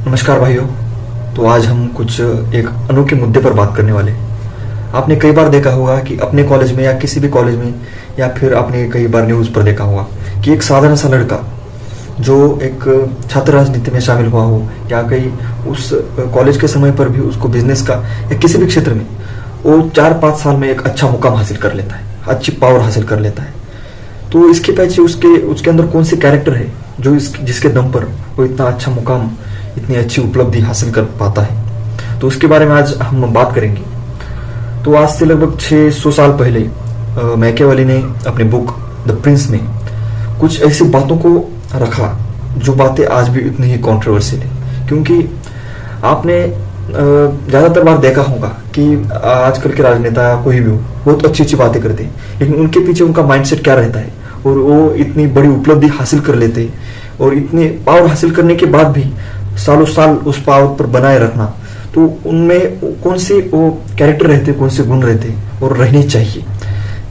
नमस्कार भाइयों। तो आज हम कुछ एक अनोखे मुद्दे पर बात करने वाले हैं। आपने कई बार देखा होगा कि अपने कॉलेज में या किसी भी कॉलेज में, या फिर आपने कई बार न्यूज़ पर देखा होगा कि एक साधारण सा लड़का जो एक छात्र राजनीति में शामिल हुआ हो, या कहीं उस कॉलेज के समय पर भी उसको बिजनेस का या किसी भी क्षेत्र में वो 4-5 साल में एक अच्छा मुकाम हासिल कर लेता है, अच्छी पावर हासिल कर लेता है। तो इसके पीछे उसके अंदर कौन सी कैरेक्टर है जो जिसके दम पर वो इतना अच्छा मुकाम, इतनी अच्छी उपलब्धि हासिल कर पाता है। तो उसके बारे में आज हम बात करेंगे। तो आज से लगभग 600 साल पहले मैकियावेली ने अपनी बुक द प्रिंस में कुछ ऐसी बातों को रखा जो बातें आज भी उतनी ही कॉन्ट्रोवर्शियल है। क्योंकि आपने ज्यादातर बार देखा होगा कि आजकल के राजनेता कोई भी हो बहुत अच्छी अच्छी बातें करते हैं, लेकिन उनके पीछे उनका माइंडसेट क्या रहता है, और वो इतनी बड़ी उपलब्धि हासिल कर लेते हैं, और इतने पावर हासिल करने के बाद भी सालों साल उस पावर पर बनाए रखना। तो उनमें कौन से वो कैरेक्टर रहते, कौन से गुण रहते और रहने चाहिए,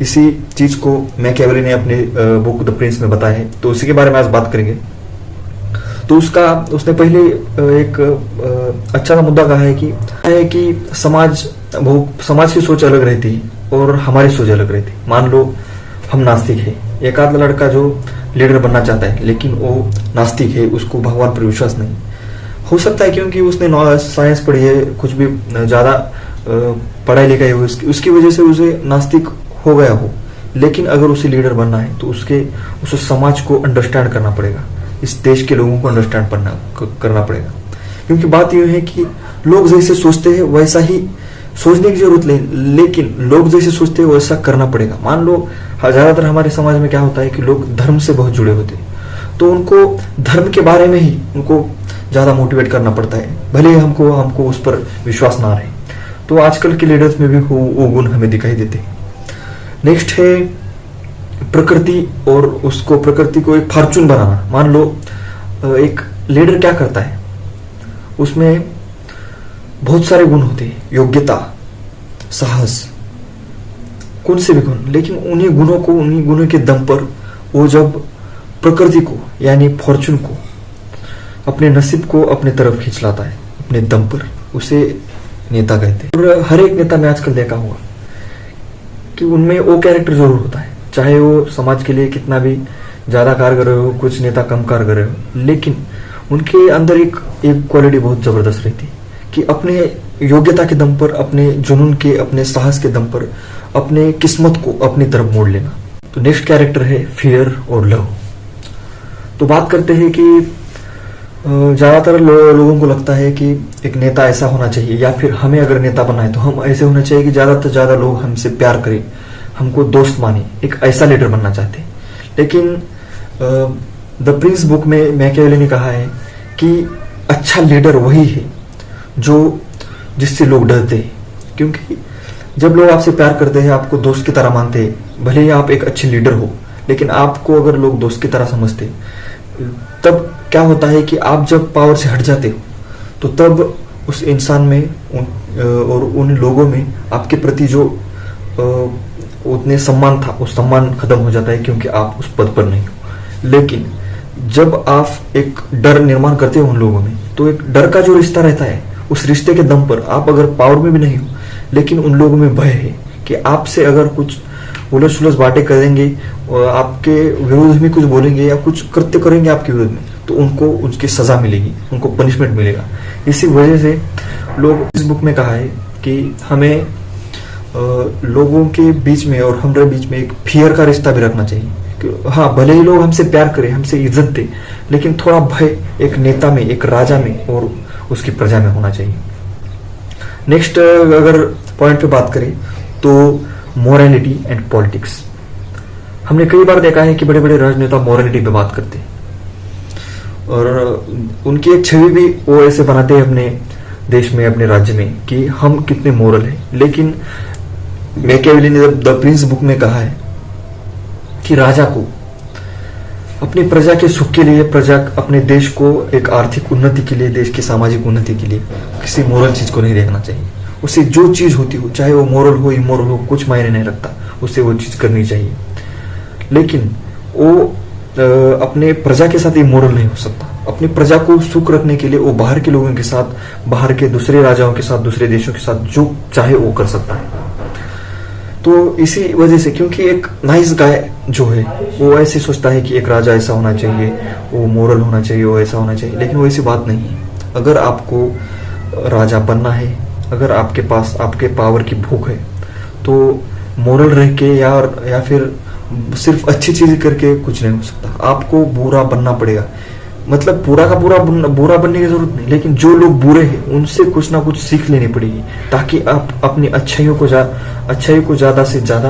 इसी चीज को मैकियावेली ने अपने बुक द प्रिंस में बताया है। तो उसी के बारे में आज बात करेंगे। तो उसने पहले एक अच्छा सा मुद्दा कहा है कि समाज की सोच अलग रहती है और हमारी सोच अलग रहती है। मान लो हम नास्तिक है, एक आध लड़का जो लीडर बनना चाहता है लेकिन वो नास्तिक है, उसको भगवान पर विश्वास नहीं हो सकता है, क्योंकि उसने साइंस पढ़ी है, कुछ भी ज्यादा पढ़ाई लिखाई हो, उसकी वजह से उसे नास्तिक हो गया हो। लेकिन अगर उसे लीडर बनना है तो उसे समाज को अंडरस्टैंड करना पड़ेगा, इस देश के लोगों को अंडरस्टैंड करना पड़ेगा। क्योंकि बात यह है कि लोग जैसे सोचते हैं वैसा ही सोचने की जरूरत नहीं, लेकिन लोग जैसे सोचते हैं वैसा करना पड़ेगा। मान लो ज्यादातर हमारे समाज में क्या होता है कि लोग धर्म से बहुत जुड़े होते हैं, तो उनको धर्म के बारे में ही उनको ज्यादा मोटिवेट करना पड़ता है, भले ही हमको उस पर विश्वास ना रहे। तो आजकल के लीडर्स में भी वो गुण हमें दिखाई देते हैं। नेक्स्ट है प्रकृति, और प्रकृति को एक फॉर्चून बनाना। मान लो एक लीडर क्या करता है, उसमें बहुत सारे गुण होते हैं, योग्यता, साहस, कौन से भी गुण, लेकिन उन्हीं गुणों के दम पर वो जब प्रकृति को यानी फॉर्चून को, अपने नसीब को अपने तरफ खींच लाता है अपने दम पर, उसे नेता कहते हैं। और हर एक नेता में आजकल देखा हुआ कि उनमें वो कैरेक्टर जरूर होता है, चाहे वो समाज के लिए कितना भी ज्यादा कार्य कर रहे हो, कुछ नेता कम कार्य कर रहे हो, लेकिन उनके अंदर एक क्वालिटी बहुत जबरदस्त रहती है कि अपने योग्यता के दम पर, अपने जुनून के, अपने साहस के दम पर अपने किस्मत को अपनी तरफ मोड़ लेना। तो नेक्स्ट कैरेक्टर है फियर और लव। तो बात करते हैं कि ज्यादातर लोगों को लगता है कि एक नेता ऐसा होना चाहिए, या फिर हमें अगर नेता बनना है तो हम ऐसे होना चाहिए कि ज्यादा से ज्यादा लोग हमसे प्यार करें, हमको दोस्त माने, एक ऐसा लीडर बनना चाहते हैं। लेकिन द प्रिंस बुक में मैकियावेली ने कहा है कि अच्छा लीडर वही है जिससे लोग डरते हैं। क्योंकि जब लोग आपसे प्यार करते हैं, आपको दोस्त की तरह मानते हैं, भले ही आप एक अच्छे लीडर हो, लेकिन आपको अगर लोग दोस्त की तरह समझते हैं, तब क्या होता है कि आप जब पावर से हट जाते हो तो तब उस इंसान में और उन लोगों में आपके प्रति जो उतने सम्मान था, वो सम्मान खत्म हो जाता है, क्योंकि आप उस पद पर नहीं हो। लेकिन जब आप एक डर निर्माण करते हो उन लोगों में, तो एक डर का जो रिश्ता रहता है, उस रिश्ते के दम पर आप अगर पावर में भी नहीं हो, लेकिन उन लोगों में भय है कि आपसे अगर कुछ उलझ सुलझ बातें करेंगे, आपके विरोध में कुछ बोलेंगे या कुछ कृत्य करेंगे आपके विरोध में, तो उनको उसकी सजा मिलेगी, उनको पनिशमेंट मिलेगा। इसी वजह से लोग इस बुक में कहा है कि हमें लोगों के बीच में और हमारे बीच में एक फियर का रिश्ता भी रखना चाहिए। हाँ, भले ही लोग हमसे प्यार करें, हमसे इज्जत दे, लेकिन थोड़ा भय एक नेता में, एक राजा में और उसकी प्रजा में होना चाहिए। नेक्स्ट अगर पॉइंट पे बात करें तो मोरालिटी एंड पॉलिटिक्स। हमने कई बार देखा है कि बड़े बड़े राजनेता मोरालिटी पे बात करते हैं, और उनकी एक छवि भी वो ऐसे बनाते हैं अपने देश में, अपने राज्य में, कि हम कितने मोरल हैं। लेकिन मैकियावेली ने द प्रिंस बुक में कहा है कि राजा को अपनी प्रजा के सुख के लिए, अपने देश को एक आर्थिक उन्नति के लिए, देश की सामाजिक उन्नति के लिए किसी मोरल चीज को नहीं देखना चाहिए। उसे जो चीज होती हो, चाहे वो मोरल हो इमोरल हो, कुछ मायने नहीं रखता, उसे वो चीज करनी चाहिए। लेकिन वो अपने प्रजा के साथ इमोरल नहीं हो सकता, अपनी प्रजा को सुख रखने के लिए वो बाहर के लोगों के साथ, बाहर के दूसरे राजाओं के साथ, दूसरे देशों के साथ जो चाहे वो कर सकता है। तो इसी वजह से, क्योंकि एक नाइस गाय जो है वो ऐसे सोचता है कि एक राजा ऐसा होना चाहिए, वो मोरल होना चाहिए, वो ऐसा होना चाहिए, लेकिन वो ऐसी बात नहीं है। अगर आपको राजा बनना है, अगर आपके पास आपके पावर की भूख है, तो मोरल रह के या फिर सिर्फ अच्छी चीज करके कुछ नहीं हो सकता। आपको बुरा बनना पड़ेगा। मतलब पूरा का पूरा बुरा बनने की जरूरत नहीं, लेकिन जो लोग बुरे हैं उनसे कुछ ना कुछ सीख लेनी पड़ेगी, ताकि आप अपनी अच्छाइयों को ज्यादा से ज्यादा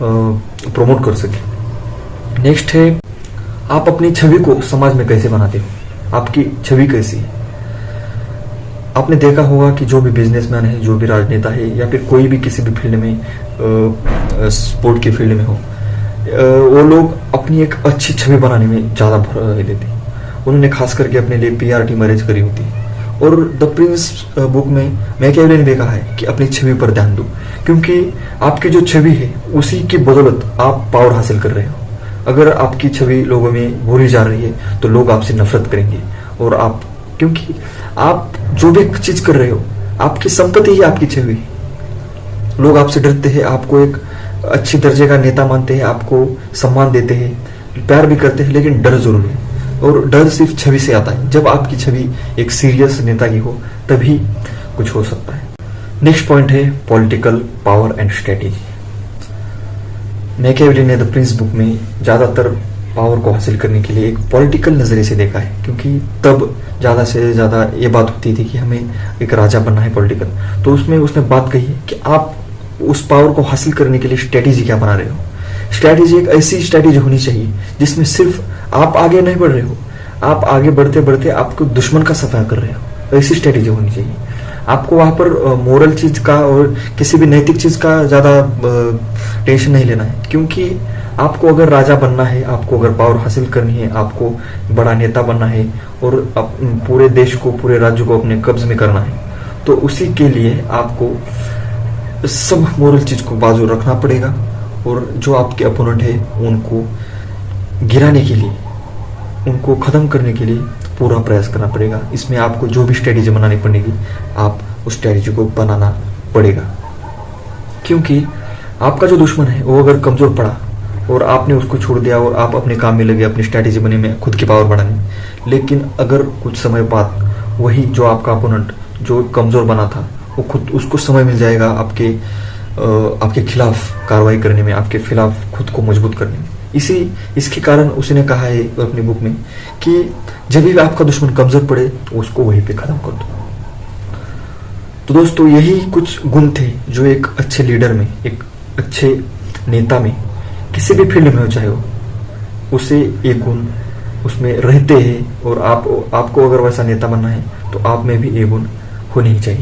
प्रमोट कर सके। नेक्स्ट है, आप अपनी छवि को समाज में कैसे बनाते हो, आपकी छवि कैसी है। आपने देखा होगा कि जो भी बिजनेसमैन है, जो भी राजनेता है, या फिर कोई भी किसी भी फील्ड में, स्पोर्ट की फील्ड में हो, वो लोग अपनी एक अच्छी छवि बनाने में ज्यादा भर देते हैं। उन्होंने खास करके अपने लिए पीआर मैरिज करी होती है। और द प्रिंस बुक में मैकियावेली ने भी कहा है कि अपनी छवि पर ध्यान दो, क्योंकि आपकी जो छवि है उसी की बदौलत आप पावर हासिल कर रहे हो। अगर आपकी छवि लोगों में भूली जा रही है तो लोग आपसे नफरत करेंगे। और आप, क्योंकि आप जो भी चीज कर रहे हो, आपकी संपत्ति ही आपकी छवि है। लोग आपसे डरते हैं, आपको एक अच्छी दर्जे का नेता मानते हैं, आपको सम्मान देते हैं, प्यार भी करते हैं, लेकिन डर जरूर है। और डर सिर्फ छवि से आता है। जब आपकी छवि एक सीरियस नेता की हो तभी कुछ हो सकता है। नेक्स्ट पॉइंट है political power and strategy. Machiavelli ने द प्रिंस बुक में ज्यादातर पावर को हासिल करने के लिए एक पॉलिटिकल नजरिए से देखा है, क्योंकि तब ज्यादा से ज्यादा ये बात होती थी कि हमें एक राजा बनना है पॉलिटिकल। तो उसमें उसने बात कही है कि आप उस पावर को हासिल करने के लिए स्ट्रेटेजी क्या बना रहे हो। स्ट्रेटेजी एक ऐसी स्ट्रेटेजी होनी चाहिए जिसमें सिर्फ आप आगे नहीं बढ़ रहे हो, आप आगे बढ़ते बढ़ते आपको दुश्मन का सफाया कर रहे हो। ऐसी स्ट्रेटेजी होनी चाहिए। आपको वहां पर मोरल चीज का और किसी भी नैतिक चीज का ज्यादा टेंशन नहीं लेना है, क्योंकि आपको अगर राजा बनना है, आपको अगर पावर हासिल करनी है, आपको बड़ा नेता बनना है और पूरे देश को, पूरे राज्य को अपने कब्ज में करना है, तो उसी के लिए आपको सब मोरल चीज को बाजू रखना पड़ेगा। और जो आपके अपोनेंट है उनको गिराने के लिए, उनको खत्म करने के लिए पूरा प्रयास करना पड़ेगा। इसमें आपको जो भी स्ट्रेटेजी बनानी पड़ेगी, आप उस स्ट्रेटेजी को बनाना पड़ेगा। क्योंकि आपका जो दुश्मन है वो अगर कमजोर पड़ा और आपने उसको छोड़ दिया और आप अपने काम में लगे, अपनी स्ट्रेटेजी बने में, खुद की पावर बढ़ाने में, लेकिन अगर कुछ समय बाद वही जो आपका अपोनेंट जो कमजोर बना था, वो खुद उसको समय मिल जाएगा आपके खिलाफ कार्रवाई करने में, आपके खिलाफ खुद को मजबूत करने में। इसके कारण उसने कहा है अपनी बुक में कि जब भी आपका दुश्मन कमजोर पड़े तो उसको वहीं पे खत्म कर दो। तो दोस्तों, यही कुछ गुण थे जो एक अच्छे लीडर में, एक अच्छे नेता में, किसी भी फील्ड में हो चाहे हो, उसे एक गुण उसमें रहते हैं। और आपको अगर वैसा नेता बनना है तो आप में भी ये गुण होने ही चाहिए।